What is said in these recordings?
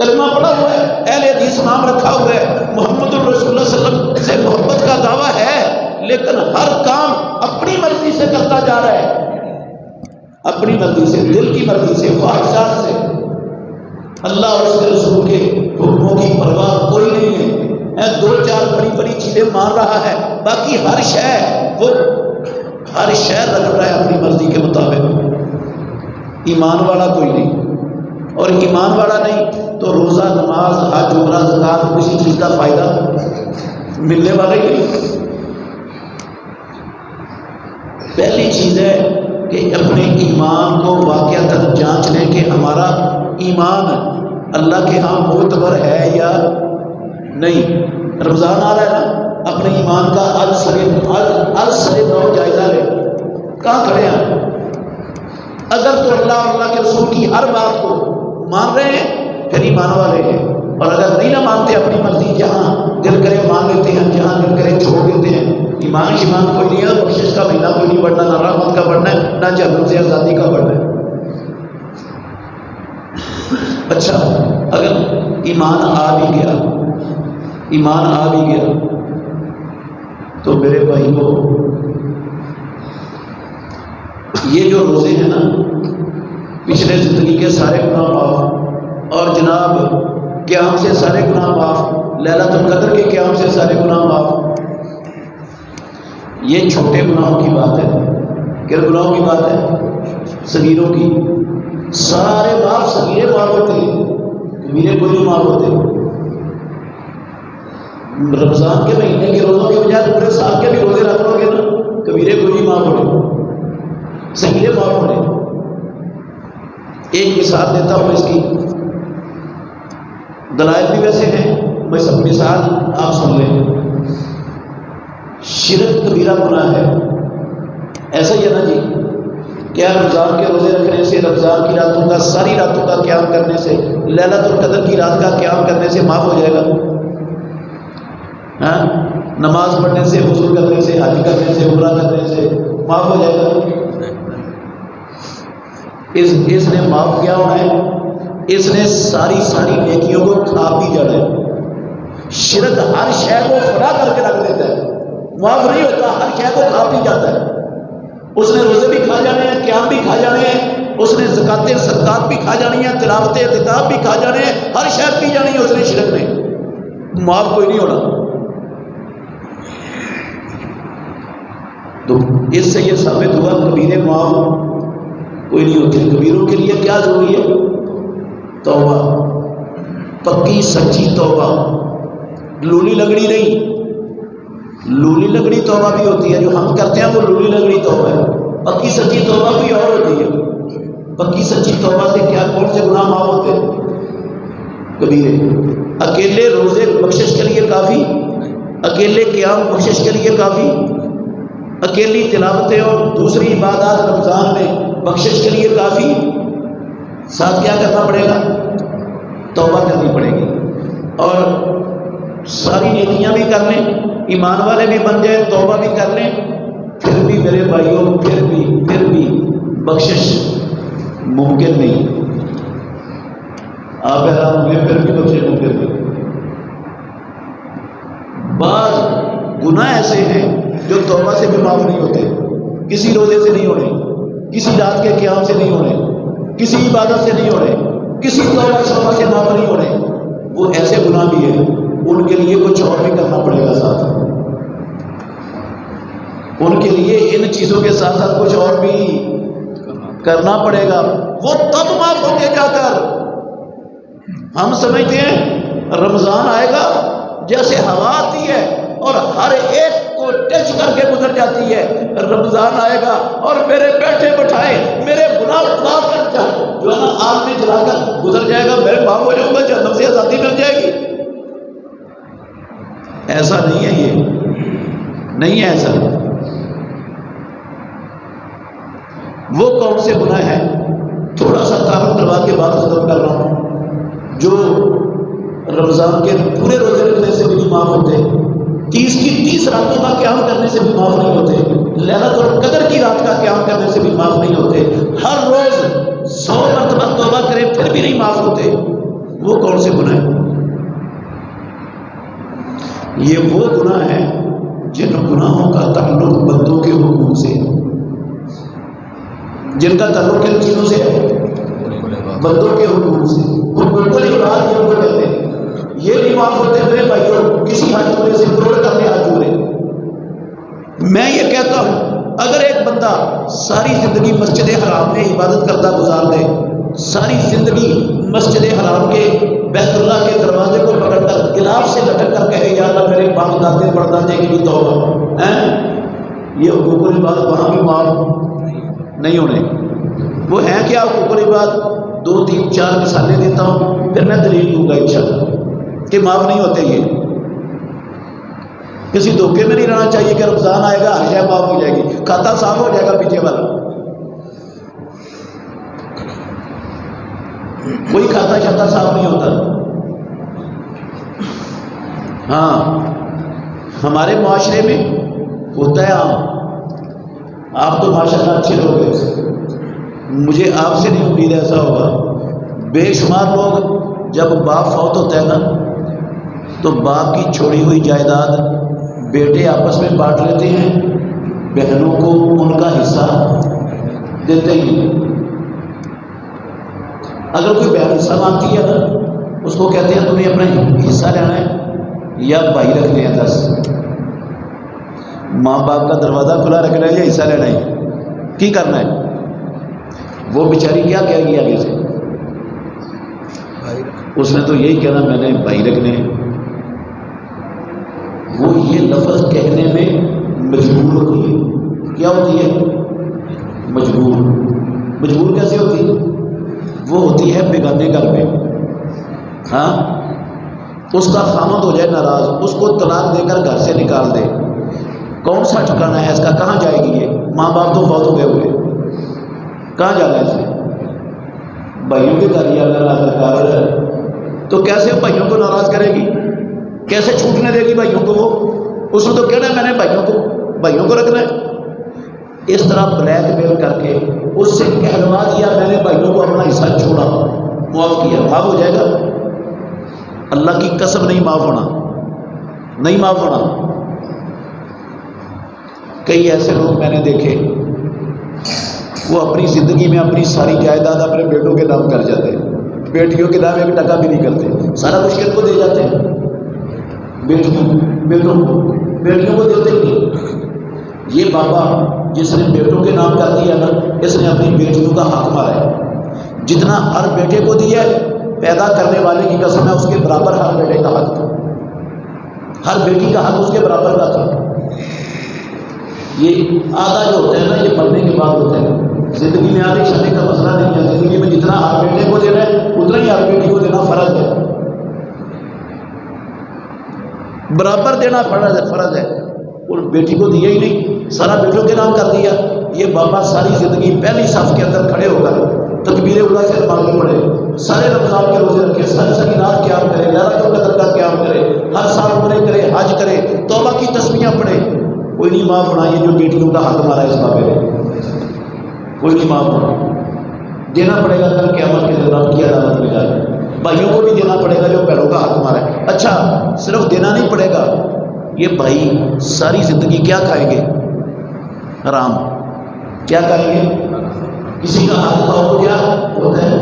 کلمہ پڑھا ہوا ہے، اہل حدیث نام رکھا ہوا ہے، محمد الرسول اللہ صلی اللہ علیہ وسلم سے محبت کا دعویٰ ہے، لیکن ہر کام اپنی مرضی سے کرتا جا رہا ہے، اپنی مرضی سے، دل کی مرضی سے، خواہشات سے۔ اللہ اور اس کے رسول کے حکموں کی پرواہ کوئی نہیں ہے، دو چار بڑی بڑی چیزیں مان رہا ہے، باقی ہر شے رگڑ رہا ہے اپنی مرضی کے مطابق۔ ایمان والا کوئی نہیں، اور ایمان والا نہیں تو روزہ، نماز، حج، عمرہ، زکوٰۃ کسی چیز کا فائدہ ملنے والا ہی نہیں۔ پہلی چیز ہے کہ اپنے ایمان کو واقعتاً جانچ لیں کہ ہمارا ایمان اللہ کے ہاں معتبر ہے یا نہیں۔ رمضان آ رہا ہے نا، اپنے ایمان کا السر نو جائزہ لیں، کہاں کھڑے ہیں؟ اگر تو اللہ اور اللہ کے رسول کی ہر بات کو مان رہے ہیں پھر ایمان والے ہیں، اور اگر نہیں نہ مانتے، اپنی مرضی جہاں دل کرے مان لیتے ہیں، جہاں دل کرے چھوڑ دیتے ہیں، ایمان کوئی نہیں ہے، بخشش کا مہینہ کوئی نہیں بڑھنا، نہ رحمت کا بڑھنا ہے، نہ جہنم سے آزادی کا بڑھنا ہے۔ اچھا، اگر ایمان آ بھی گیا تو میرے بھائی کو یہ جو روزے ہیں نا، پچھلے زندگی کے سارے گناہ معاف، اور جناب قیام سے سارے گناہ معاف، لیلۃ القدر کے قیام سے سارے گناہ معاف، یہ چھوٹے گناہوں کی بات ہے۔ کن گناہوں کی بات ہے؟ صغیروں کی۔ سارے معاف، صغیرے معاف ہوتے ہیں، کبیرے کوئی نہیں معاف ہوتے۔ رمضان کے مہینے کے روزوں کے بجائے پورے سال کے بھی روزے رکھ لو گے نا، کبیرے کوئی نہیں معاف ہونے، صغیرے معاف ہونے۔ ایک مثال دیتا ہوں اس کی، دلائل بھی ویسے ہیں، میں سب مثال آپ سن لیں۔ شرک کبیرہ گناہ ہے، ایسا ہی ہے نا جی؟ کیا رمضان کے روزے رکھنے سے، رمضان کی راتوں کا، ساری راتوں کا قیام کرنے سے، لیلۃ القدر کی رات کا قیام کرنے سے معاف ہو جائے گا؟ ہاں، نماز پڑھنے سے، غسل کرنے سے، حج کرنے سے، عمرہ کرنے سے معاف ہو جائے گا؟ اس نے معاف کیا ہونا ہے، اس نے ساری نیکیوں کو کھا پی جانا ہے۔ شرک ہر شے کو فنا کر کے رکھ دیتا ہے، معاف نہیں ہوتا، ہر شے کو کھا پی جاتا ہے۔ اس نے روزے بھی کھا جانے ہیں، قیام بھی کھا جانے ہیں، اس نے زکوٰۃ صدقات بھی کھا جانی ہیں، تلاوت کتاب بھی کھا جانے ہیں، ہر شے پی جانی ہے اس نے، شرک نے، معاف کوئی نہیں ہونا۔ تو اس سے یہ ثابت ہوا کبیرے معاف کوئی نہیں ہوتے۔ کبیروں کے لیے کیا ضروری ہے؟ توبہ، پکی سچی توبہ، لولی لگڑی نہیں۔ لولی لگڑی توبہ بھی ہوتی ہے، جو ہم کرتے ہیں وہ لولی لگڑی توبہ ہے، پکی سچی توبہ بھی اور ہوتی ہے۔ پکی سچی توبہ سے کیا، کون سے گناہ معاف ہوتے ہیں؟ کبیرے۔ اکیلے روزے بخشش کے لیے کافی، اکیلے قیام بخشش کے لیے کافی، اکیلی تلاوتیں اور دوسری عبادات رمضان میں بخشش کے لیے کافی، ساتھ کیا کرنا پڑے گا؟ توبہ کرنی پڑے گی، اور ساری نیکیاں بھی کر لیں، ایمان والے بھی بن جائیں، توبہ بھی کر لیں، پھر بھی میرے بھائیوں، پھر بھی بخشش ممکن نہیں۔ آپ حیران ہوں گے، پھر بھی بخشش ممکن نہیں۔ بعض گناہ ایسے ہیں جو توبہ سے بھی معاف نہیں ہوتے، کسی روزے سے نہیں ہونے، کسی رات کے قیام سے نہیں ہونے، کسی عبادت سے نہیں ہونے، کسی توبہ شوبہ سے معاف نہیں ہونے۔ وہ ایسے گناہ بھی ہیں، ان کے لیے کچھ اور بھی کرنا پڑے گا ساتھ، ان کے لیے ان چیزوں کے ساتھ ساتھ کچھ اور بھی کرنا پڑے گا، وہ تب معاف ہوں گے جا کر۔ ہم سمجھتے ہیں رمضان آئے گا جیسے ہوا آتی ہے اور ہر ایک کو ٹچ کر کے گزر جاتی ہے، رمضان آئے گا اور میرے بیٹھے بٹھائے، میرے گناہ اٹھا کر جو ہے نا آگ میں جلا کر گزر جائے گا، میں معاف ہو جاؤں گا، جہنم سے آزادی مل جائے گی۔ ایسا نہیں ہے، یہ نہیں ہے ایسا۔ وہ کون سے گناہ ہیں، تھوڑا سا تعارف کروا کے بات ختم کر رہا ہوں، جو رمضان کے پورے روزے رکھنے سے بھی نہیں معاف ہوتے، 30 کی 30 راتوں کا قیام کرنے سے بھی معاف نہیں ہوتے، لیلۃ القدر کی رات کا قیام کرنے سے بھی معاف نہیں ہوتے، ہر روز 100 مرتبہ توبہ کرے پھر بھی نہیں معاف ہوتے۔ وہ کون سے گناہ ہیں؟ یہ وہ گناہ ہیں جن گناہوں کا تعلق بندوں کے حقوق سے، جن کا تعلق کن چیزوں سے ہے؟ بندوں کے حقوق سے۔ حقوق العباد جن کو کہتے ہیں، یہ نہیں معاف ہوتے میرے بھائیوں کسی حج جوڑے سے کروڑ کرنے حج جوڑے۔ میں یہ کہتا ہوں اگر ایک بندہ ساری زندگی مسجد حرام میں عبادت کرتا گزار دے، ساری زندگی مسجد حرام کے بیت اللہ کے دروازے کو پکڑ کر گلاف سے لٹک کر کہے یا اللہ میرے باپ دادے پردادے کی بھی توبہ ہے، یہ حقوق العباد وہاں بھی معاف نہیں ہونے۔ وہ ہیں کیا حقوق العباد؟ 2 3 4 مثالیں دیتا ہوں، پھر میں دلیل دوں گا انشاءاللہ کہ معاف نہیں ہوتے۔ یہ کسی دھوکے میں نہیں رہنا چاہیے کہ رمضان آئے گا ہر شے معاف ہو جائے گی، کھاتا صاف ہو جائے گا پیچھے والا، کوئی کھاتا شاتا صاف نہیں ہوتا۔ ہاں ہمارے معاشرے میں ہوتا ہے عام، آپ تو ماشاءاللہ اچھے لوگ ہیں، مجھے آپ سے نہیں امید ایسا ہوگا۔ بے شمار لوگ جب باپ فوت ہوتا ہے نا تو باپ کی چھوڑی ہوئی جائیداد بیٹے آپس میں بانٹ لیتے ہیں، بہنوں کو ان کا حصہ دیتے ہی۔ اگر کوئی بہن حصہ مانگتی ہے نا اس کو کہتے ہیں تمہیں اپنا حصہ لینا ہے یا بھائی رکھنے ہیں 10، ماں باپ کا دروازہ کھلا رکھنا ہے یا حصہ لینا ہے، کی کرنا ہے؟ وہ بیچاری کیا کہے گی آگے سے؟ اس نے تو یہی کہنا میں نے بھائی رکھنے ہیں۔ وہ یہ لفظ کہنے میں مجبور ہوتی ہے۔ کیا ہوتی ہے؟ مجبور۔ مجبور کیسے ہوتی ہے؟ وہ ہوتی ہے بیگانے گھر میں، ہاں اس کا خامد ہو جائے ناراض، اس کو طلاق دے کر گھر سے نکال دے، کون سا ٹھکانا ہے اس کا؟ کہاں جائے گی یہ؟ ماں باپ تو فوت ہو گئے ہوئے، کہاں جانا ہے اس نے؟ بھائیوں کے گھر ہی اگر تو کیسے بھائیوں کو ناراض کرے گی؟ کیسے چھوٹنے دے گی بھائیوں کو؟ وہ اس نے تو کہنا ہے میں نے بھائیوں کو رکھنا ہے۔ اس طرح بلیک میل کر کے اس سے کہلوا دیا میں نے بھائیوں کو اپنا حصہ چھوڑا، معاف کیا، معاف ہو جائے گا؟ اللہ کی قسم نہیں معاف ہونا، نہیں معاف ہونا۔ کئی ایسے لوگ میں نے دیکھے وہ اپنی زندگی میں اپنی ساری جائیداد اپنے بیٹوں کے نام کر جاتے ہیں، بیٹیوں کے نام 1 ٹکا بھی نہیں کرتے، سارا کچھ کن کو دے جاتے ہیں؟ بیٹوں کو دیتے نہیں۔ یہ بابا جس نے بیٹوں کے نام کر دیا نا اس نے اپنی بیٹیوں کا حق مارا ہے۔ جتنا ہر بیٹے کو دیا ہے پیدا کرنے والے کی قسم ہے اس کے برابر ہر بیٹے کا حق تھا، ہر بیٹی کا حق اس کے برابر کا تھا۔ یہ آدھا جو ہوتا ہے نا یہ مرنے کے بعد ہوتا ہے، زندگی میں آدھے شادی کا مسئلہ نہیں ہے۔ زندگی میں جتنا ہر بیٹے کو دینا ہے اتنا ہی ہر بیٹی کو دینا فرض ہے، برابر دینا فرض ہے۔ اور بیٹی کو دیا ہی نہیں، سارا بیٹوں کے نام کر دیا۔ یہ بابا ساری زندگی پہلی صف کے اندر کھڑے ہو کر تکبیر اولیٰ سے مانگے پڑے، سارے رمضان کے روزے رکھے، ساری سکینات قیام کرے، لیلۃ القدر کا قیام کرے، ہر سال عمرے کرے، حج کرے، توبہ کی تسبیحاں پڑھے، کوئی نہیں معاف ہونا۔ یہ جو بیٹیوں کا حق مارا ہے اس بابے نے، کوئی نہیں معاف ہونا۔ دینا پڑے گا کل قیامت کے دن رب کی عدالت میں جا کے۔ بھائیوں کو بھی دینا پڑے گا جو بہنوں کا حق مارا ہے۔ اچھا صرف دینا نہیں پڑے گا، یہ بھائی ساری زندگی کیا کھائیں گے؟ حرام۔ کیا کھائیں گے؟ کسی کا حق کھاؤ کیا ہوتا ہے؟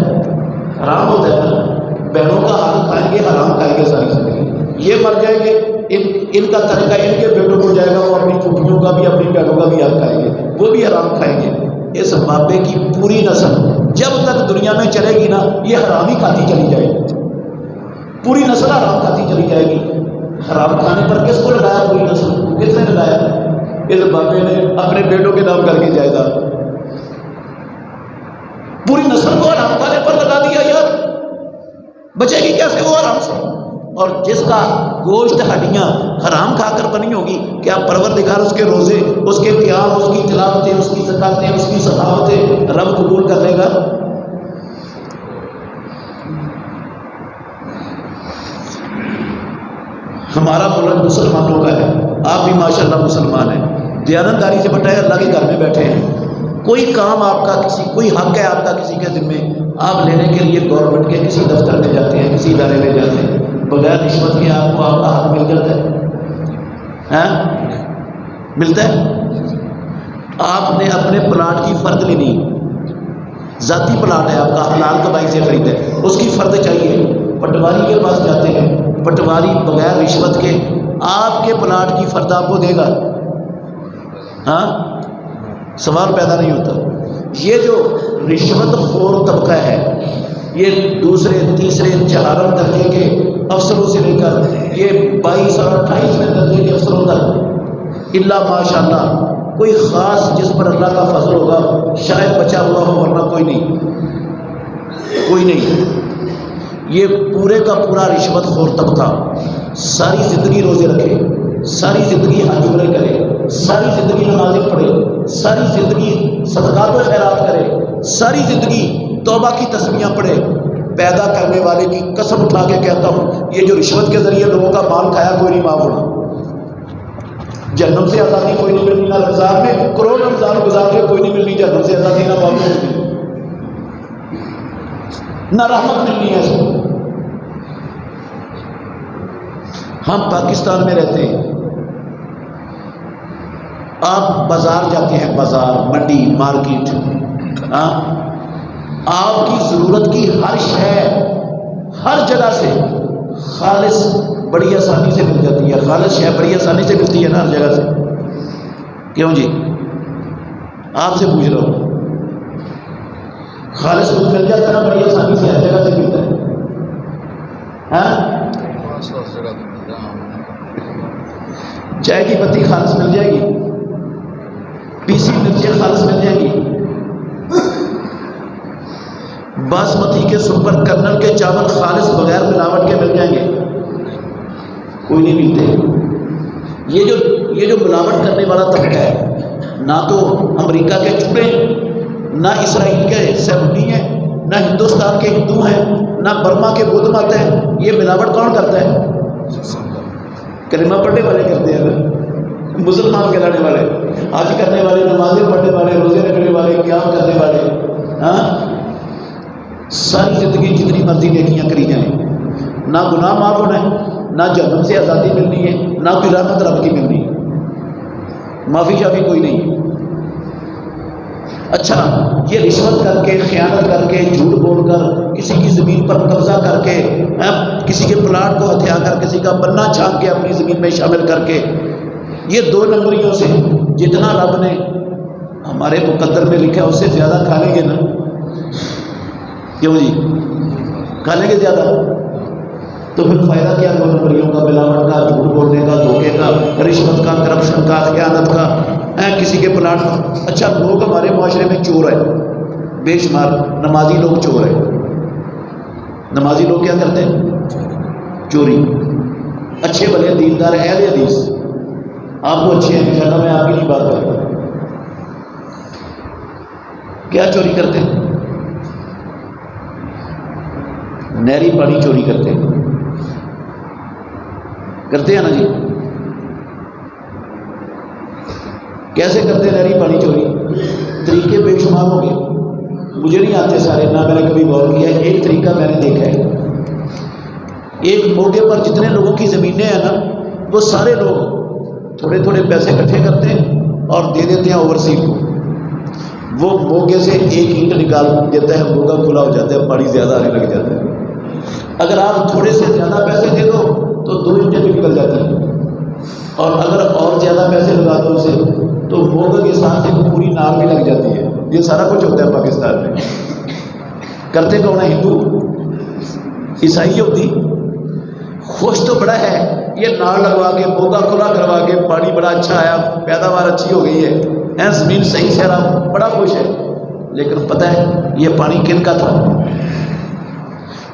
حرام ہوتا ہے نا۔ بہنوں کا حق کھائیں گے، حرام کھائیں گے ساری زندگی۔ یہ مر جائیں گے، ان کا طریقہ ان کے بیٹوں کو جائے گا، وہ اپنی چھوٹیوں کا بھی اپنی بہنوں کا بھی حق کھائیں گے، وہ بھی حرام کھائیں گے۔ اس بابے کی پوری نسل جب تک دنیا میں چلے گی نا یہ حرام ہی کھاتی چلی جائے گی، پوری نسل حرام کھاتی چلی جائے گی۔ حرام کھانے پر کس کو لگایا؟ پوری نسل کس نے لگایا؟ اس بابے نے اپنے بیٹوں کے نام کر کے جائیداد پوری نسل کو حرام کھانے پر لگا دیا۔ یار بچے گی کیسے وہ حرام سے؟ اور جس کا گوشت ہڈیاں حرام کھا کر بنی ہوگی، کیا پروردگار اس کے روزے، اس کے قیام، اس کی تلاوتیں، اس کی زکاتیں، اس کی سخاوتیں رب قبول کر لے گا؟ ہمارا ملک مسلمانوں کا ہے، آپ بھی ماشاءاللہ مسلمان ہیں، دیانتداری سے بٹائے اللہ کے گھر میں بیٹھے ہیں، کوئی کام آپ کا کوئی حق ہے آپ کا کسی کے ذمے، آپ لینے کے لیے گورنمنٹ کے کسی دفتر میں جاتے ہیں، کسی ادارے میں جاتے ہیں، بغیر رشوت کے آپ کو آپ کا حق مل جاتا ہے؟ ملتا ہے؟ آپ نے اپنے پلاٹ کی فرد لینی، ذاتی پلاٹ ہے آپ کا، حلال کمائی سے خریدا ہے، اس کی فرد چاہیے، پٹواری کے پاس جاتے ہیں، پٹواری بغیر رشوت کے آپ کے پلاٹ کی فرد آپ کو دے گا؟ ہاں، سوال پیدا نہیں ہوتا۔ یہ جو رشوت خور طبقہ ہے، یہ دوسرے تیسرے چہارم درجے کے افسروں سے لے کر یہ 22 اور 28ویں درجے کے افسروں تک، الا ماشاء اللہ کوئی خاص جس پر اللہ کا فضل ہوگا شاید بچا ہوا ہو، ورنہ کوئی نہیں۔ یہ پورے کا پورا رشوت خور طبقہ ساری زندگی روزے رکھے، ساری زندگی حج عمرے کرے، ساری زندگی نمازیں پڑھے، ساری زندگی صدقات و خیرات کرے، ساری زندگی توبہ کی تسبیحاں پڑھے، پیدا کرنے والے کی قسم اٹھا کے کہتا ہوں یہ جو رشوت کے ذریعے لوگوں کا مال کھایا کوئی نہیں معاف ہونا، جہنم سے آزادی کوئی نہیں ملنی، نہ رمضان میں کروڑ رمضان گزار کے کوئی نہیں ملنی جہنم سے آزادی، نہ معاف ملنی، نہ رحمت ملنی ہے اس کو۔ ہم پاکستان میں رہتے ہیں، آپ بازار جاتے ہیں، بازار، منڈی، مارکیٹ، آپ کی ضرورت کی ہر شے ہر جگہ سے خالص بڑی آسانی سے مل جاتی ہے، خالص شے بڑی آسانی سے ملتی ہے نا ہر جگہ سے، کیوں جی؟ آپ سے پوچھ رہا ہوں، خالص کچھ مل جاتا ہے نا بڑی آسانی سے، ہر جگہ سے ملتا ہے، ہاں؟ چائے کی پتی خالص مل جائے گی، پیسی مرچیں خالص مل جائیں گی، باسمتی کے سپر کرنل کے چاول خالص بغیر ملاوٹ کے مل جائیں گے؟ کوئی نہیں ملتے۔ یہ جو ملاوٹ کرنے والا طبقہ ہے، نہ تو امریکہ کے چوڑے، نہ اسرائیل کے سیبونی ہیں، نہ ہندوستان کے ہندو ہیں، نہ برما کے بدھ مت ہیں، یہ ملاوٹ کون کرتا ہے؟ کلمہ پڑھنے والے کرتے ہیں، مسلمان کہلانے والے، حج کرنے والے، نمازیں پڑھنے والے، روزے رکھنے والے، قیام کرنے والے، ہاں؟ ساری زندگی جتنی مرضی نیکیاں کری جائیں، نہ گناہ معاف ہونا ہے، نہ جہنم سے آزادی ملنی ہے، نہ کوئی رحمت رب کی ملنی ہے، معافی شافی کوئی نہیں۔ اچھا، یہ رشوت کر کے، خیانت کر کے، جھوٹ بول کر، کسی کی زمین پر قبضہ کر کے، کسی کے پلاٹ کو ہتھیا کر، کسی کا بننا چھان کے اپنی زمین میں شامل کر کے، یہ 2 نمبریوں سے جتنا رب نے ہمارے مقدر میں لکھا اس سے زیادہ کھا لیں گے نا، کیوں جی؟ کھا لیں گے زیادہ، تو پھر فائدہ کیا 2 نمبریوں کا، ملاوٹ کا، جھوٹ بولنے کا، دھوکے کا، رشوت کا، کرپشن کا، خیانت کا، کسی کے پلاٹ کا۔ اچھا، لوگ ہمارے معاشرے میں چور ہیں بے شمار، نمازی لوگ چور ہیں، نمازی لوگ کیا کرتے ہیں؟ چوری۔ اچھے بھلے دیندار اہل حدیث، آپ کو اچھے ہیں انشاءاللہ، میں آپ کی نہیں بات کرتا، کیا چوری کرتے ہیں؟ نہری پانی چوری کرتے ہیں نا جی؟ کیسے کرتے نہری پانی چوری؟ طریقے بے شمار ہو گئے، مجھے نہیں آتے سارے، نہ میں نے کبھی غور کیا ہے۔ ایک طریقہ میں نے دیکھا ہے، ایک موقع پر جتنے لوگوں کی زمینیں ہیں نا، وہ سارے لوگ تھوڑے تھوڑے پیسے اکٹھے کرتے ہیں اور دے دیتے ہیں اوورسیز کو، وہ موقع سے ایک اینٹ نکال دیتا ہے، موقع کھلا ہو جاتا ہے، پانی زیادہ آنے لگ جاتا ہے۔ اگر آپ تھوڑے سے زیادہ پیسے دے دو تو 2 اینٹیں بھی نکل جاتی ہیں، اور اگر اور زیادہ پیسے لگا دو اسے تو موقع کے ساتھ ایک پوری نار بھی لگ جاتی ہے۔ یہ سارا کچھ ہوتا ہے پاکستان میں۔ کرتے کون ہے؟ ہندو، عیسائی ہوتی، خوش تو بڑا ہے، یہ نار لگوا کے، موقع کھلا کروا کے، پانی بڑا اچھا آیا، پیداوار اچھی ہو گئی ہے، زمین صحیح سے رہا، بڑا خوش ہے، لیکن پتہ ہے یہ پانی کن کا تھا؟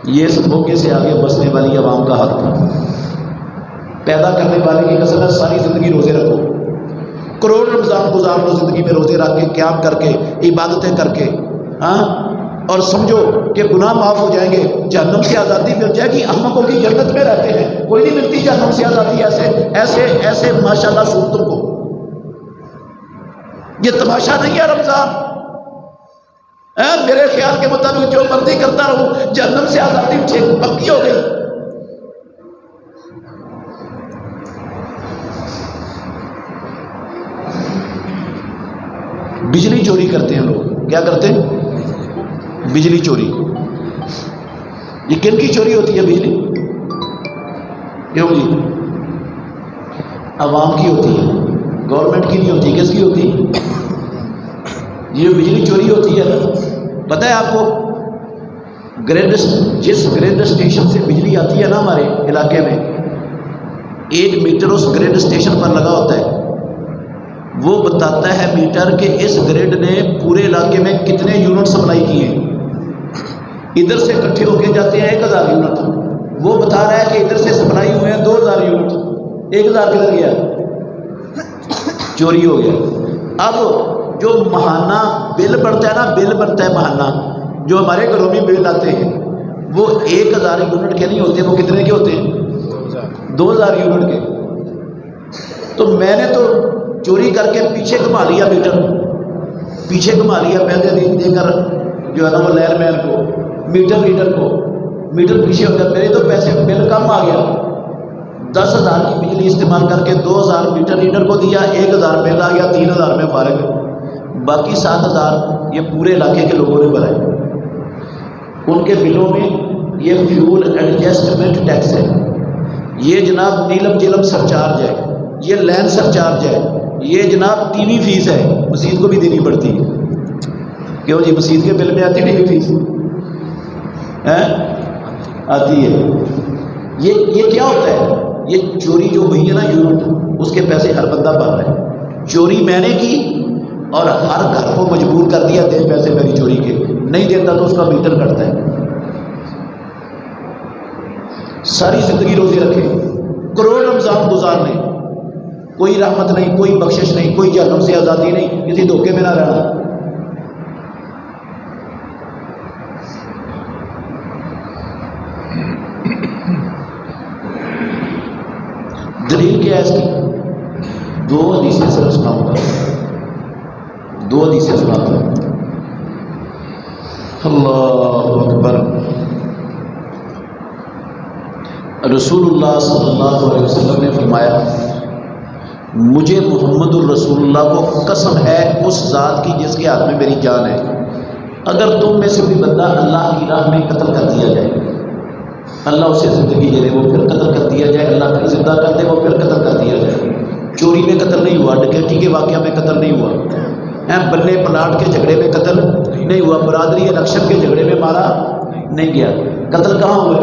یہ اس موقع سے آگے بسنے والی عوام کا حق تھا۔ پیدا کرنے والے کی قسم ہے، ساری زندگی روزے رکھو، کروڑ رمضان گزار لو زندگی میں، روزے رکھ کے، قیام کر کے، عبادتیں کر کے، اور سمجھو کہ گناہ معاف ہو جائیں گے، جہنم سے آزادی مل جائے گی۔ احمقوں کی جنت میں رہتے ہیں، کوئی نہیں ملتی جہنم سے آزادی ایسے ماشاءاللہ صورتوں کو۔ یہ تماشا نہیں ہے رمضان، میرے خیال کے مطابق جو مرضی کرتا رہوں، جہنم سے آزادی پکی ہو گئی۔ بجلی چوری کرتے ہیں لوگ، کیا کرتے ہیں؟ بجلی چوری۔ یہ کن کی چوری ہوتی ہے بجلی؟ کیوں جی؟ عوام کی ہوتی ہے، گورنمنٹ کی نہیں ہوتی۔ کس کی ہوتی ہے؟ یہ بجلی چوری ہوتی ہے نا، پتہ ہے آپ کو؟ جس گریڈ اسٹیشن سے بجلی آتی ہے نا ہمارے علاقے میں، 1 میٹر اس گریڈ اسٹیشن پر لگا ہوتا ہے، وہ بتاتا ہے میٹر کہ اس گریڈ نے پورے علاقے میں کتنے یونٹ سپلائی کیے ہیں۔ ادھر سے اکٹھے ہو کے جاتے ہیں 1000 یونٹ، وہ بتا رہا ہے کہ ادھر سے سپلائی ہوئے ہیں 2000 یونٹ، 1000 کدھر گیا؟ چوری ہو گیا۔ اب جو ماہانہ بل بنتا ہے نا، بل بنتا ہے ماہانہ، جو ہمارے گھروں میں بل آتے ہیں، وہ 1000 یونٹ کے نہیں ہوتے، وہ کتنے کے ہوتے ہیں؟ 2000 یونٹ کے۔ تو میں نے تو چوری کر کے پیچھے گھما لیا میٹر، پیچھے گھما لیا پہلے دن دے کر جو ہے نا وہ لائر مین کو، میٹر ریڈر کو، میٹر پیچھے ہو گیا، میرے تو پیسے بل کم آ گیا۔ 10,000 کی بجلی استعمال کر کے 2000 میٹر ریڈر کو دیا، 1000 بل آ گیا، 3000 میں فارغ، باقی 7000 یہ پورے علاقے کے لوگوں نے بھرائے۔ ان کے بلوں میں یہ فیول ایڈجسٹمنٹ ٹیکس ہے، یہ جناب نیلم جلم سرچارج ہے، یہ لین سرچارج ہے، یہ جناب ٹی وی فیس ہے، مسجد کو بھی دینی پڑتی ہے۔ کیوں جی؟ مسجد کے بل میں آتی ٹی وی فیس آتی ہے۔ یہ کیا ہوتا ہے؟ یہ چوری جو ہوئی ہے نا یونٹ، اس کے پیسے ہر بندہ بھر رہا ہے۔ چوری میں نے کی اور ہر گھر کو مجبور کر دیا دے پیسے میری چوری کے، نہیں دیتا تو اس کا میٹر کٹتا ہے۔ ساری زندگی روزی رکھے، کروڑ رمضان گزارنے، کوئی رحمت نہیں، کوئی بخشش نہیں، کوئی جہنم سے آزادی نہیں، کسی دھوکے میں نہ رہنا۔ دلیل کیا ہے اس کی؟ 2 حدیثیں صرف سناؤں گا، 2 حدیثیں سناتا ہوں۔ اللہ اکبر۔ رسول اللہ صلی اللہ علیہ وسلم نے فرمایا، مجھے محمد الرسول اللہ کو قسم ہے اس ذات کی جس کے ہاتھ میں میری جان ہے، اگر تم میں سے کوئی بندہ اللہ کی راہ میں قتل کر دیا جائے، اللہ اسے زندگی دے دے، وہ پھر قتل کر دیا جائے، اللہ پھر زندہ کر دے، وہ پھر قتل کر دیا جائے۔ چوری میں قتل نہیں ہوا، ڈکیتی کے واقعہ میں قتل نہیں ہوا، بلے پلاٹ کے جھگڑے میں قتل نہیں ہوا، برادری الیکشن کے جھگڑے میں مارا نہیں گیا۔ قتل کہاں ہوئے؟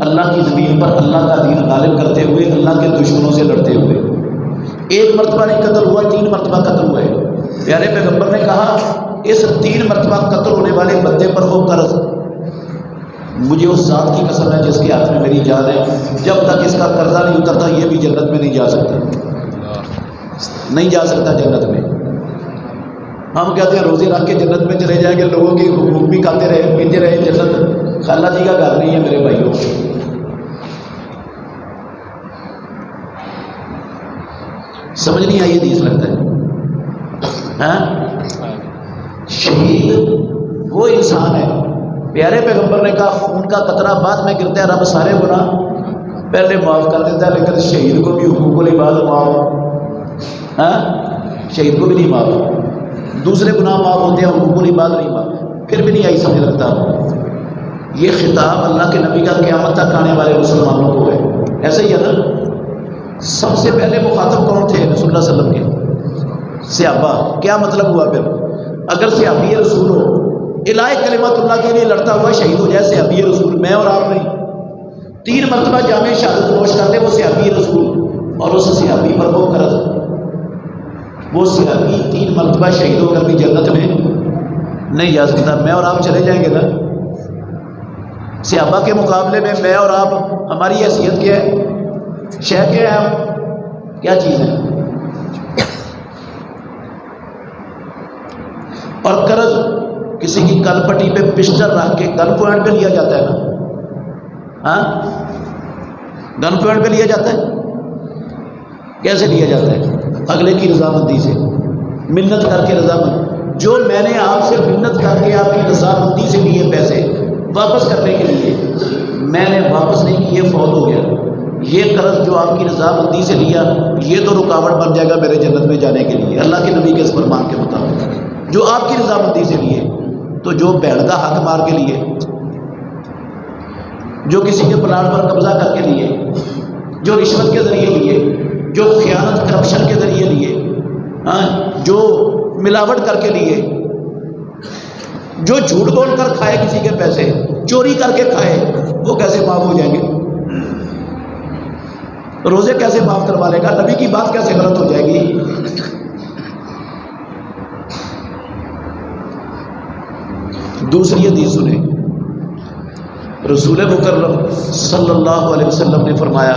اللہ کی زمین پر اللہ کا دین غالب کرتے ہوئے، اللہ کے دشمنوں سے لڑتے ہوئے۔ 1 مرتبہ نہیں قتل ہوا، 3 مرتبہ قتل ہوئے۔ پیارے پیغمبر نے کہا اس 3 مرتبہ قتل ہونے والے بندے پر ہو قرض، مجھے اس ذات کی قسم ہے جس کے ہاتھ میں میری جان ہے، جب تک اس کا قرضہ نہیں اترتا یہ بھی جنت میں نہیں جا سکتا، نہیں جا سکتا جنت میں۔ ہم کہتے ہیں روزے رکھ کے جنت میں چلے جائیں گے، لوگوں کی حقوق بھی کھاتے رہے پیتے رہے، جنت خالہ جی کا گھر نہیں ہے میرے بھائیوں۔ سمجھ نہیں آئی حدیث لگتا ہے؟ شہید وہ انسان ہے، پیارے پیغمبر نے کہا خون کا قطرہ بعد میں گرتا ہے، رب سارے گناہ پہلے معاف کر دیتا ہے، لیکن شہید کو بھی حقوق العباد معاف، شہید کو بھی نہیں معاف، دوسرے گناہ معاف ہوتے ہیں، حقوق العباد نہیں معاف، پھر بھی نہیں آئی سمجھ لگتا۔ یہ خطاب اللہ کے نبی کا قیامت تک آنے والے مسلمانوں کو ہے، ایسا ہی ہے نا۔ سب سے پہلے مخاطب کون تھے؟ رسول اللہ صلی اللہ علیہ وسلم کے صحابہ۔ کیا مطلب ہوا پھر؟ اگر صحابی رسول ہو، الہ کلمت اللہ کے لیے لڑتا ہوا شہید ہو جائے صحابی رسول، میں اور آپ نہیں، 3 مرتبہ جامع شہادت نوش کرتے وہ صحابی رسول، اور اس صحابی پر وہ قرض، وہ صحابی 3 مرتبہ شہید ہو کر بھی جنت میں نہیں جا سکتا، میں اور آپ چلے جائیں گے نا۔ صحابہ کے مقابلے میں میں اور آپ، ہماری حیثیت کیا ہے؟ شے کیا ہے؟ ہم کیا چیز ہے؟ اور قرض کسی کی کل پٹی پہ پسٹل رکھ کے گن پوائنٹ پہ لیا جاتا ہے نا، گن پوائنٹ پہ لیا جاتا ہے، کیسے لیا جاتا ہے؟ اگلے کی رضامندی سے، منت کر کے رضامند، جو میں نے آپ سے منت کر کے آپ کی رضامندی سے لیے پیسے واپس کرنے کے لیے، میں نے واپس نہیں کیے، فوت ہو گیا، یہ قرض جو آپ کی رضامندی سے لیا یہ تو رکاوٹ بن جائے گا میرے جنت میں جانے کے لیے اللہ کے نبی کے اس فرمان کے مطابق، جو آپ کی رضامندی سے لیے۔ تو جو بہن کا حق مار کے لیے، جو کسی کے پلاٹ پر قبضہ کر کے لیے، جو رشوت کے ذریعے لیے، جو خیانت کرپشن کے ذریعے لیے، جو ملاوٹ کر کے لیے، جو جھوٹ بول کر کھائے کسی کے پیسے، چوری کر کے کھائے، وہ کیسے معاف ہو جائیں گے؟ روزے کیسے معاف کروا لے گا؟ نبی کی بات کیسے غلط ہو جائے گی؟ دوسری حدیث سنیں، رسول مکرم صلی اللہ علیہ وسلم نے فرمایا،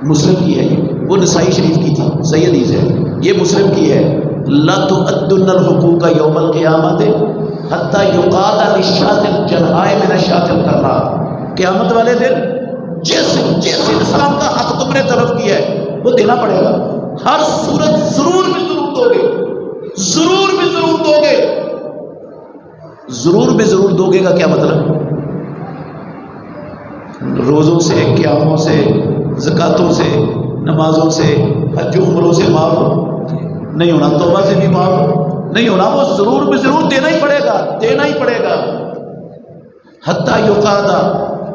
مسلم کی ہے، وہ نسائی شریف کی تھی، صحیح حدیث ہے، یہ مسلم کی ہے، لا تؤدن الحقوق یوم القیامت حتی یقاد للشاة الجرحاء من الشاة القرناء، قیامت والے دن جس انسان کا حق تم نے طلب کیا ہے وہ دینا پڑے گا، ہر صورت ضرور بھی ضرور دو گے، ضرور بھی ضرور دو گے۔ ضرور بھی ضرور دو گے کا کیا مطلب؟ روزوں سے، قیاموں سے، زکاتوں سے، نمازوں سے، حج و عمروں سے معاف نہیں ہونا، توبہ سے بھی معاف نہیں ہونا، وہ ضرور بھی ضرور دینا ہی پڑے گا، دینا ہی پڑے گا۔ حتی یقادا،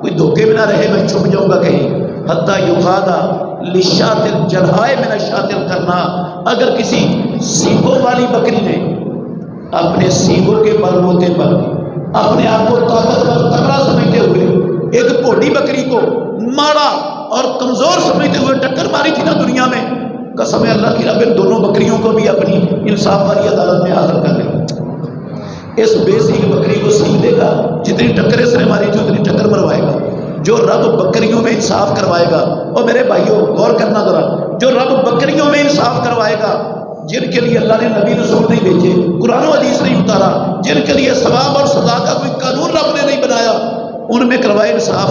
کوئی دھوکے میں نہ رہے میں چھپ جاؤں گا کہیں، حتی یقادا للشاة الجرحاء من الشاة القرناء، اگر کسی سینگوں والی بکری نے اپنے سینگوں کے بلبوتے پر اپنے آپ کو طاقتور تگڑا سمجھتے ہوئے ایک بوڑھی بکری کو مارا اور کمزور سمجھتے ہوئے ٹکر ماری تھی نا دنیا میں، قسم اللہ کی رب ان دونوں بکریوں کو بھی اپنی انصاف والی عدالت میں حاضر کر لے گا۔ اس بے سینگ بکری کو سینگ دے گا، جتنی ٹکر اس نے ماری تھی اتنی ٹکر مروائے گا۔ جو رب بکریوں میں انصاف کروائے گا، اور میرے بھائیوں غور کرنا ذرا، جو رب بکریوں میں انصاف کروائے گا، جن کے لیے اللہ نے نبی رسول نہیں بھیجے، قرآن و حدیث نہیں اتارا، جن کے لیے ثواب اور سزا کا کوئی قانون رب نے نہیں بنایا، ان میں کروائے انصاف،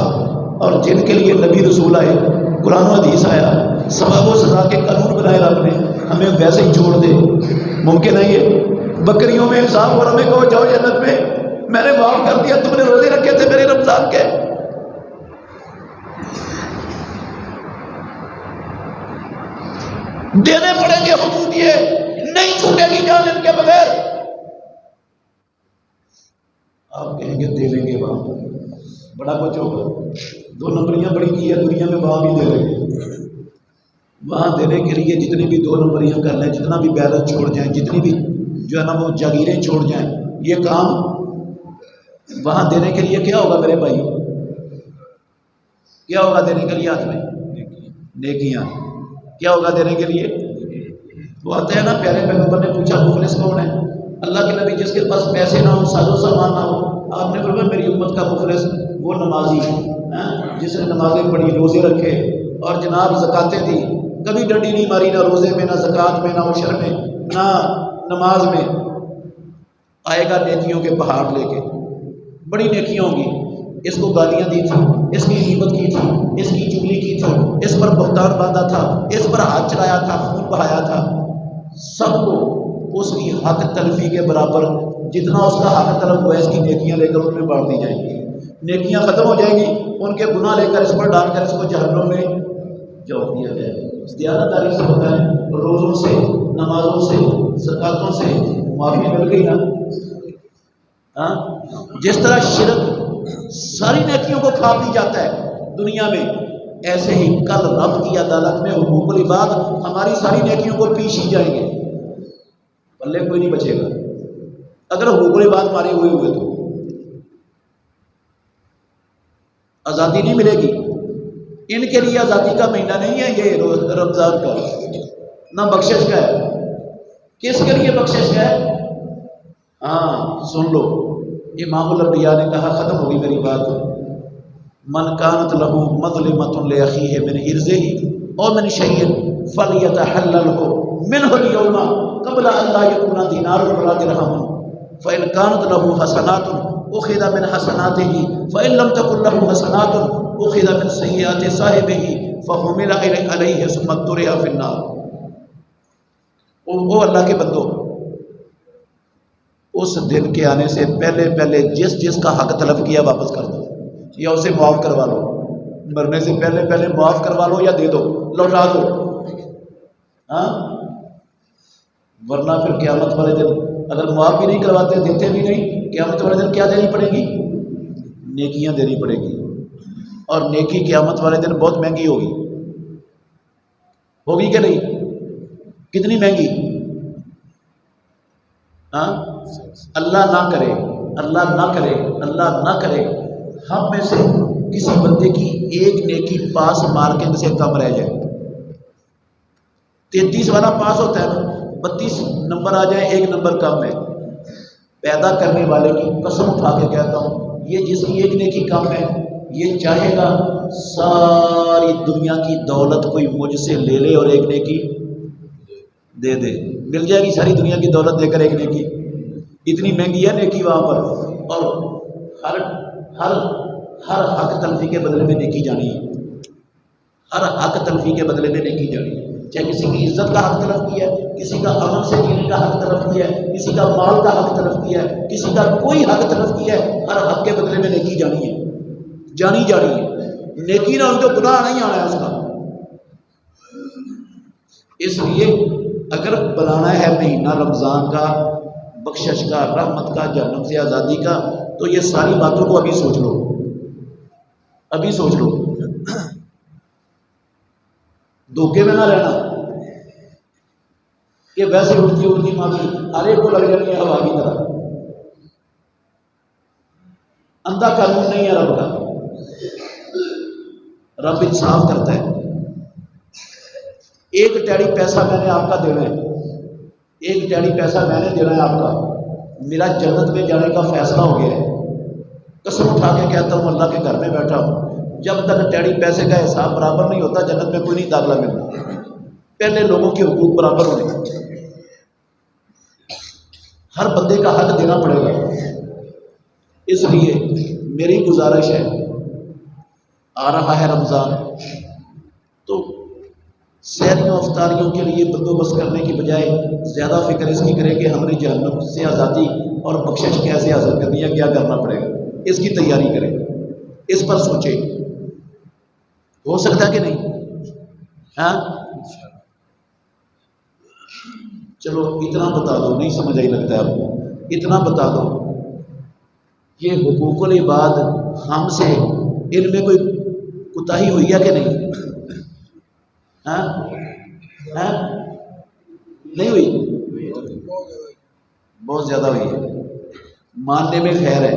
اور جن کے لیے نبی رسول آئے، قرآن و حدیث آیا، ثواب و سزا کے قانون بنائے رب نے، ہمیں ویسے ہی چھوڑ دے؟ ممکن ہے یہ؟ بکریوں میں انصاف اور ہمیں کہو جاؤ جنت میں، میں نے معاف کر دیا، تم نے روزے رکھے تھے میرے رمضان کے۔ دینے پڑیں گے حقوق، یہ نہیں چھوٹے گی جان ان کے بغیر۔ آپ کہیں گے دے لیں گے وہاں بڑا کچھ ہوگا، 2 نمبریاں بڑی کی ہے دنیا میں، وہاں بھی دے لیں گے۔ وہاں دینے کے لیے جتنی بھی 2 نمبریاں کر لیں، جتنا بھی بیلنس چھوڑ جائیں، جتنی بھی جو ہے نا وہ جاگیریں چھوڑ جائیں، یہ کام وہاں دینے کے لیے کیا ہوگا میرے بھائی؟ کیا ہوگا دینے کے لیے؟ ہاتھ میں نیکیاں۔ کیا ہوگا دینے کے لیے؟ وہ آتا ہے نا، پیارے پیغمبر نے پوچھا مفلس کون ہے؟ اللہ کے نبی جس کے پاس پیسے نہ ہو، ساز و سامان نہ ہو، آپ نے فرمایا میری امت کا مفلس وہ نمازی جس نے نمازیں پڑھی، روزے رکھے اور جناب زکاتیں دی، کبھی ڈنڈی نہیں ماری، نہ روزے میں، نہ زکات میں، نہ عشر میں، نہ نماز میں، آئے گا نیکیوں کے پہاڑ لے کے، بڑی نیکیاں ہوں گی۔ اس کو گالیاں دی تھی، اس کی غیبت کی تھی، اس کی چگلی کی تھی، اس پر بہتان باندھا تھا، اس پر ہاتھ چلایا تھا، خون بہایا تھا، سب کو اس کی حق تلفی کے برابر جتنا اس کا حق طلب ہوا ہے اس کی نیکیاں لے کر ان میں بانٹ دی جائیں گی۔ نیکیاں ختم ہو جائیں گی، ان کے گناہ لے کر اس پر ڈال کر اس کو جہنم میں جھونک دیا جائے گا۔ دیانتداری سے ہوتا ہے، روزوں سے، نمازوں سے، زکاتوں سے معافی مل گئی نا۔ جس طرح شرک ساری نیکیوں کو کھا پی جاتا ہے دنیا میں، ایسے ہی کل رب کی عدالت میں حقوق العباد ہماری ساری نیکیوں کو پیش ہی جائیں گے، پلے کوئی نہیں بچے گا اگر حقوق العباد مارے ہوئے تو آزادی نہیں ملے گی۔ ان کے لیے آزادی کا مہینہ نہیں ہے یہ رمضان کا، نہ بخشش کا ہے۔ کس کے لیے بخشش کا ہے؟ ہاں سن لو، امام الانبیاء نے کہا، ختم ہوگی میری بات، من کانت لہو مظلمۃ لاخیہ من عرضہ او من شیء فلیتحللہ منہ اليوم قبل ان لا یکون دینار ولا درہم فإن کانت لہو حسنات اخذ من حسناتہ فإن لم تکن لہو حسنات اخذ من سیئات صاحبہ فحمل علیہ ثم طرح فی النار۔ او اللہ کے بندو، اس دن کے آنے سے پہلے پہلے جس کا حق تلف کیا واپس کر دو یا اسے معاف کروا لو، مرنے سے پہلے پہلے معاف کروا لو یا دے دو، لوٹا دو، ہاں، ورنہ پھر قیامت والے دن اگر معاف بھی نہیں کرواتے، دیتے بھی نہیں، قیامت والے دن کیا دینی پڑے گی؟ نیکیاں دینی پڑے گی، اور نیکی قیامت والے دن بہت مہنگی ہوگی، ہوگی کہ نہیں؟ کتنی مہنگی؟ ہاں، اللہ نہ کرے، اللہ نہ کرے، اللہ نہ کرے ہم میں سے کسی بندے کی ایک نیکی پاس مارکنگ سے کم رہ جائے، 33 والا پاس ہوتا ہے نا، 32 نمبر آ جائے، ایک نمبر کم ہے، پیدا کرنے والے کی قسم اٹھا کے کہتا ہوں یہ جس کی ایک نیکی کم ہے یہ چاہے گا ساری دنیا کی دولت کوئی مجھ سے لے لے اور ایک نیکی دے دے، مل جائے گی ساری دنیا کی دولت دے کر ایک نیکی، اتنی مہنگی ہے نیکی وہاں پر، اور ہر حق تلفی کے بدلے میں نیکی جانی ہے، ہر حق تلفی کے بدلے میں نیکی جانی ہے، چاہے کسی کی عزت کا حق تلف کیا ہے، کسی کا امن سے جینے کا حق تلف کیا ہے، کسی کا مال کا حق تلف کیا ہے، کسی کا کوئی حق تلف کیا ہے، ہر حق کے بدلے میں نیکی جانی ہے، جانی ہے، نیکی نہ ہوئی تو گناہ نہیں آنا ہے اس کا۔ اس لیے اگر بنانا ہے مہینہ رمضان کا، بخشش کا، رحمت کا، جہنم سے آزادی کا، تو یہ ساری باتوں کو ابھی سوچ لو، ابھی سوچ لو، دھوکے میں نہ رہنا کہ ویسے اڑتی معافی ہر ایک کو لگ جانی ہے ہوا کی طرح، اندھا قانون نہیں ہے رب کا، رب انصاف کرتا ہے، ایک ٹیڑی پیسہ میں نے آپ کا دینا ہے، ایک ٹیڑی پیسہ میں نے دینا ہے آپ کا، میرا جنت میں جانے کا فیصلہ ہو گیا ہے، قسم اٹھا کے کہتا ہوں اللہ کے گھر میں بیٹھا ہوں، جب تک ٹیڑی پیسے کا حساب برابر نہیں ہوتا جنت میں کوئی نہیں داخلہ ملنا، پہلے لوگوں کے حقوق برابر ہونے، ہر بندے کا حق دینا پڑے گا۔ اس لیے میری گزارش ہے، آ رہا ہے رمضان، تو سحریوں افطاریوں کے لیے بندوبست کرنے کی بجائے زیادہ فکر اس کی کرے کہ ہم نے جہنم سے آزادی اور بخشش کیسے حاصل کرنی ہے، کیا کرنا پڑے گا، اس کی تیاری کریں، اس پر سوچے، ہو سکتا ہے کہ نہیں؟ ہاں چلو اتنا بتا دو، نہیں سمجھ آئی لگتا ہے آپ کو، اتنا بتا دو یہ حقوق العباد ہم سے ان میں کوئی کوتاہی ہوئی ہے کہ نہیں؟ ہاں ہاں نہیں ہوئی؟ بہت زیادہ ہوئی ہے، ماننے میں خیر ہے،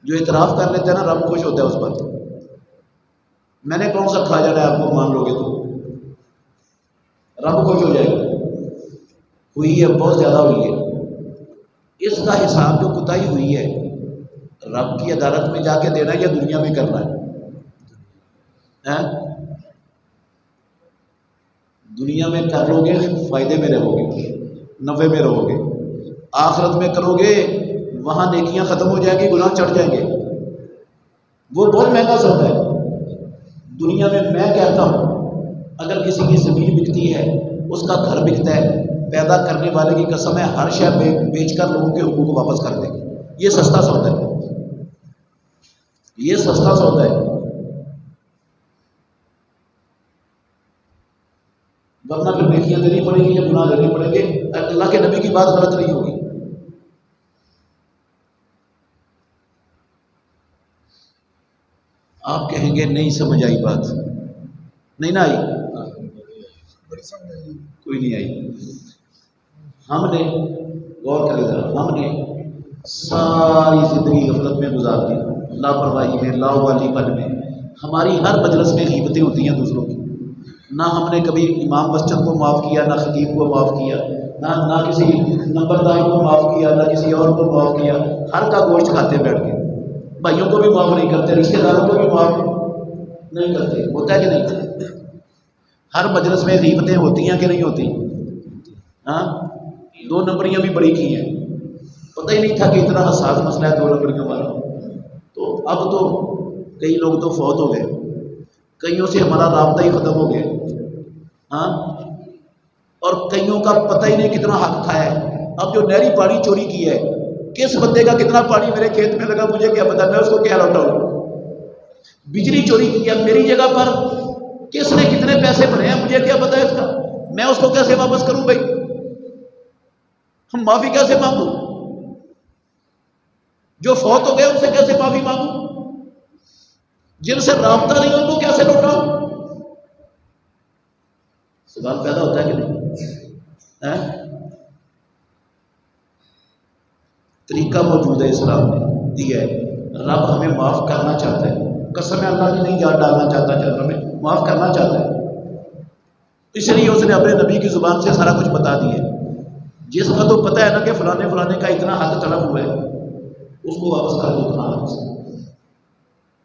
جو اعتراف کر لیتے ہیں نا رب خوش ہوتا ہے اس پر، میں نے کون سا کھا جانا ہے آپ کو، مان لو گے تو رب خوش ہو جائے گا، ہوئی ہے، بہت زیادہ ہوئی ہے، اس کا حساب جو کوتاہی ہوئی ہے رب کی عدالت میں جا کے دینا ہے یا دنیا میں کرنا ہے؟ دنیا میں کر لو گے فائدے میں رہو گے، نفع میں رہو گے، آخرت میں کرو گے وہاں نیکیاں ختم ہو جائیں گی، گناہ چڑھ جائیں گے، وہ بہت مہنگا سودا ہے۔ دنیا میں کہتا ہوں اگر کسی کی زمین بکتی ہے، اس کا گھر بکتا ہے، پیدا کرنے والے کی قسم ہے ہر شے بیچ کر لوگوں کے حقوق کو واپس کر دے گی، یہ سستا سودا ہے، یہ سستا سودا ہے، ورنہ پھر نیکیاں دینی پڑیں گی یا گناہ دینے پڑیں گے، اللہ کے نبی کی بات غلط نہیں ہوگی۔ آپ کہیں گے نہیں سمجھ آئی بات، نہیں نہ آئی، کوئی نہیں آئی۔ ہم نے غور کرے ذرا، ہم نے ساری زندگی غفلت میں گزار دی، لاپرواہی میں، لاوالی پن میں، ہماری ہر مجلس میں غیبتیں ہوتی ہیں دوسروں کی، نہ ہم نے کبھی امام مسجد کو معاف کیا، نہ خطیب کو معاف کیا، نہ کسی نمبردار کو معاف کیا، نہ کسی اور کو معاف کیا، ہر کا گوشت کھاتے بیٹھ کے، بھائیوں کو بھی معاف نہیں کرتے، رشتہ داروں کو بھی معاف نہیں کرتے، ہوتا ہے کہ نہیں؟ ہر مجلس میں غیبتیں ہوتی ہیں کہ نہیں ہوتی؟ ہاں 2 نمبریاں بھی بڑی کی ہیں، پتہ ہی نہیں تھا کہ اتنا حساس مسئلہ ہے 2 نمبریوں والا، تو اب تو کئی لوگ تو فوت ہو گئے، کئیوں سے ہمارا رابطہ ہی ختم ہو گیا، ہاں، اور کئیوں کا پتہ ہی نہیں کتنا حق کھایا ہے، اب جو نہری پانی چوری کی ہے، کس بندے کا کتنا پانی میرے کھیت میں لگا مجھے کیا پتا، میں اس کو کیا لوٹاؤں؟ بجلی چوری کی ہے میری جگہ پر، کس نے کتنے پیسے بھرے ہیں مجھے کیا پتا ہے اس کا، میں اس کو کیسے واپس کروں بھائی؟ ہم معافی کیسے مانگوں؟ جو فوت ہو گئے ان سے کیسے معافی مانگوں؟ جن سے رابطہ نہیں ان کو کیسے لوٹاؤں؟ سوال پیدا ہوتا ہے کہ نہیں؟ طریقہ موجود ہے اسلام نے دیا ہے، رب ہمیں معاف کرنا چاہتا ہے، قسم اللہ کی نہیں جان ڈالنا چاہتا، جب ہمیں معاف کرنا چاہتا ہے، اس لیے اس نے اپنے نبی کی زبان سے سارا کچھ بتا دیا ہے۔ جس کا تو پتہ ہے نا کہ فلانے کا اتنا حق طلب ہوا ہے، اس کو واپس کر دو اتنا حق۔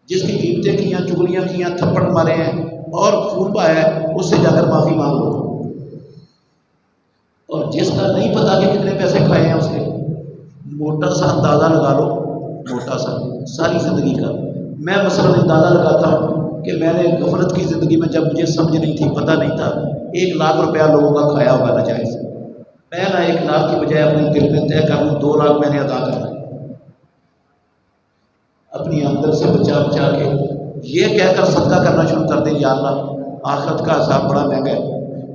جس کی قیمتیں کیاں، چگلیاں کیاں، تھپڑ مارے ہیں اور خون بہایا ہے، اس سے جا کر معافی مانگ لو۔ اور جس کا نہیں پتا کہ کتنے پیسے کھائے ہیں، اس کے موٹا سا اندازہ لگا لو، موٹا سا ساری زندگی کا۔ میں مثلا اندازہ لگاتا ہوں کہ میں نے غفلت کی زندگی میں جب مجھے سمجھ نہیں تھی، پتہ نہیں تھا، 1 لاکھ روپیہ لوگوں کا کھایا ہوگا ناجائز۔ میں نہ 1 لاکھ کی بجائے اپنے دل میں طے کر لوں 2 لاکھ میں نے ادا کرنا ہے، اپنی آمدن سے بچا بچا کے یہ کہہ کر صدقہ کرنا شروع کر دیں، یا اللہ آخرت کا حساب بڑا مہنگا ہے،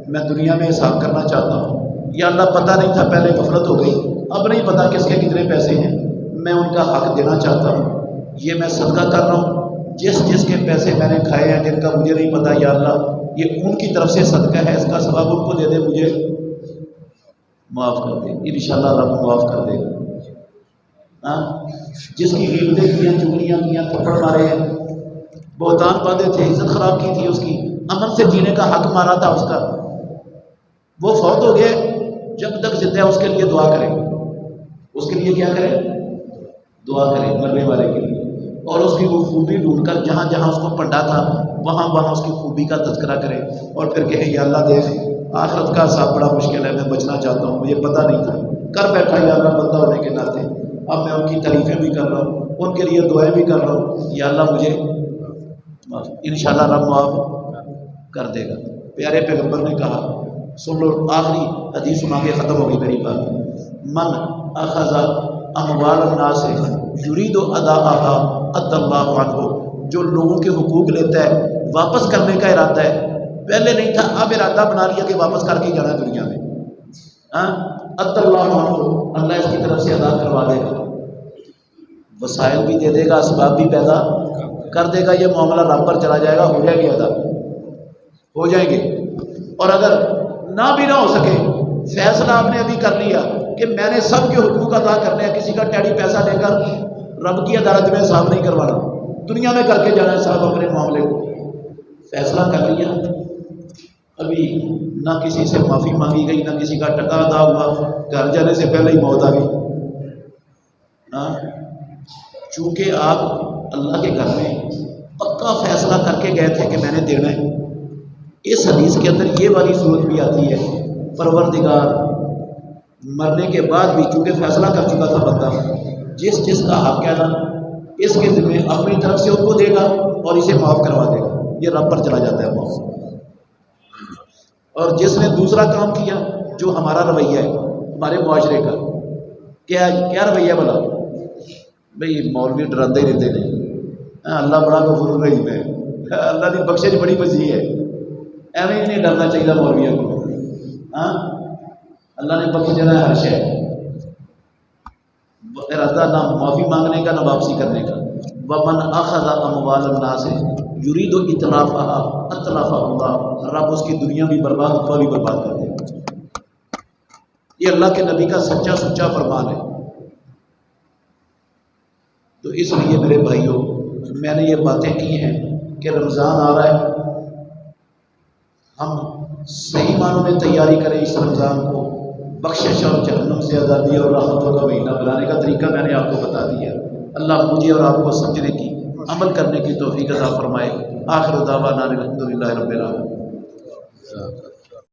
میں دنیا میں حساب کرنا چاہتا ہوں، یا اللہ پتہ نہیں تھا، پہلے غفلت ہو گئی، اب نہیں پتا کس کے کتنے پیسے ہیں، میں ان کا حق دینا چاہتا ہوں، یہ میں صدقہ کر رہا ہوں، جس کے پیسے میں نے کھائے ہیں جن کا مجھے نہیں پتا، یا اللہ یہ ان کی طرف سے صدقہ ہے، اس کا ثواب ان کو دے دے، مجھے معاف کر دے، انشاءاللہ رب معاف کر دے گا۔ جس کی غیبتیں کیاں، چگلیاں کیاں، تھپڑ مارے ہیں، بہتان باندھے تھے، عزت خراب کی تھی اس کی، امن سے جینے کا حق مارا تھا اس کا، وہ فوت ہو گئے، جب تک زندہ ہے اس کے لیے دعا کریں، اس کے لیے کیا کریں؟ دعا کریں مرنے والے کے لیے، اور اس کی وہ خوبی ڈھونڈ کر جہاں جہاں اس کو پڑھا تھا وہاں وہاں اس کی خوبی کا تذکرہ کریں، اور پھر کہیں یا اللہ دیکھ آخرت کا حساب بڑا مشکل ہے، میں بچنا چاہتا ہوں، مجھے پتہ نہیں تھا، کر بیٹھا یا اللہ بندہ ہونے کے ناطے، اب میں ان کی تعریفیں بھی کر رہا ہوں، ان کے لیے دعائیں بھی کر رہا ہوں، یا اللہ مجھے معاف، انشاءاللہ رب معاف کر دے گا۔ پیارے پیغمبر نے کہا، سن لو آخری حدیث سنا کے ختم ہوگی میری بات، من اخذ اموال الناس یرید اداءها ادى الله عنه، جو لوگوں کے حقوق لیتا ہے واپس کرنے کا ارادہ ہے، پہلے نہیں تھا اب ارادہ بنا لیا کہ واپس کر کے جانا ہے دنیا میں، ادى الله عنه، اللہ اس کی طرف سے ادا کروا دے گا، وسائل بھی دے دے گا، اسباب بھی پیدا کر دے گا، یہ معاملہ رب پر چلا جائے گا، ہو جائے گی ادا، ہو جائیں گے۔ اور اگر نہ بھی نہ ہو سکے، فیصلہ آپ نے ابھی کر لیا کہ میں نے سب کے حقوق ادا کرنے ہیں، کسی کا ٹیڑی پیسہ لے کر رب کی عدالت میں حساب نہیں کروانا، دنیا میں کر کے جانا ہے صاحب اپنے معاملے کو، فیصلہ کر لیا، ابھی نہ کسی سے معافی مانگی گئی، نہ کسی کا ٹکا ادا ہوا، گھر جانے سے پہلے ہی موت آ گئی۔ چونکہ آپ اللہ کے گھر میں پکا فیصلہ کر کے گئے تھے کہ میں نے دینا ہے، اس حدیث کے اندر یہ والی صورت بھی آتی ہے، پروردگار مرنے کے بعد بھی چونکہ فیصلہ کر چکا تھا بندہ، جس کا حق ہے نا اس کے ذمہ اپنی طرف سے ان کو دے گا اور اسے معاف کروا دے گا، یہ رب پر چلا جاتا ہے معاف۔ اور جس نے دوسرا کام کیا، جو ہمارا رویہ ہے ہمارے معاشرے کا، کیا رویہ بنا بھئی مولوی ڈراندے رہتے ہیں، اللہ بڑا غفور رحیم ہے، اللہ کی بخشش بڑی وسیع ہے، ایویں نہیں ڈرنا چاہیے مولویوں کو، اللہ نے بخش دینا ہے ہر شے، ارادہ نہ معافی مانگنے کا نہ واپسی کرنے کا۔ وَمَنْ أَخَذَ أَمْوَالَ النَّاسِ يُرِيدُ إِتْلَافَهَا أَتْلَفَهُ اللَّهُ، رب اس کی دنیا بھی برباد، اوپر بھی برباد کر دے گا۔ یہ اللہ کے نبی کا سچا فرمان ہے۔ تو اس لیے میرے بھائیوں، میں نے یہ باتیں کی ہیں کہ رمضان آ رہا ہے، ہم صحیح معنوں میں تیاری کریں اس رمضان کو بخشش اور جہنم سے آزادی اور رحمتوں کا مہینہ بنانے کا طریقہ میں نے آپ کو بتا دیا۔ اللہ مجھے اور آپ کو سمجھنے کی، عمل کرنے کی توفیق عطا فرمائے۔ آخر دعوانا الحمدللہ رب العالمین۔